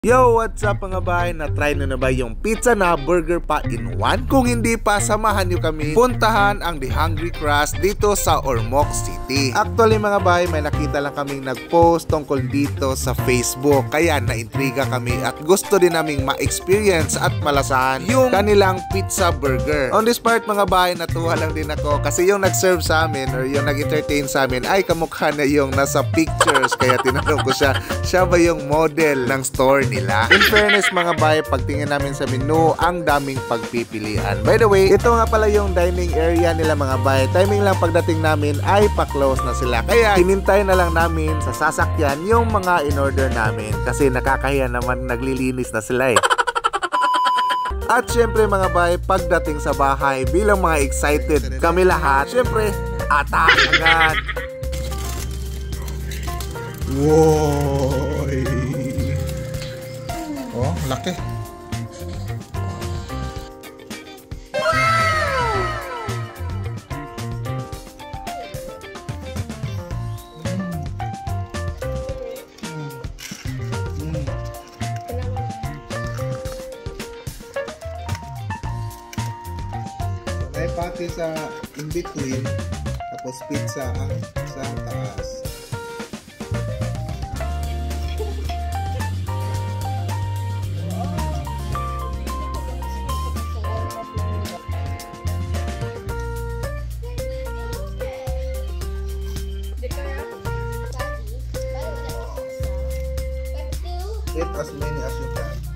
Yo, what's up mga bahay? Na-try na ba yung pizza na burger pa in one? Kung hindi pa, samahan nyo kami puntahan ang The Hungry Crust dito sa Ormoc City. Actually mga bahay, may nakita lang kaming nag-post tungkol dito sa Facebook. Kaya naintriga kami at gusto din naming ma-experience at malasahan yung kanilang pizza burger. On this part mga bahay, natuwa lang din ako kasi yung nag-serve sa amin or yung nag-entertain sa amin ay kamukha na yung nasa pictures. Kaya tinanong ko siya ba yung model ng store nila. In fairness mga bay, pagtingin namin sa menu, ang daming pagpipilian. By the way, ito nga pala yung dining area nila mga bay. Timing lang pagdating namin ay pa-close na sila. Kaya hinintay na lang namin sa sasakyan yung mga in-order namin. Kasi nakakahiya naman, naglilinis na sila eh. At syempre mga bay, pagdating sa bahay, bilang mga excited kami lahat, syempre, atak agad. Wow! Oh, laki. May pati sa in-between, tapos pizza ang sa taas. Eat as many as you can.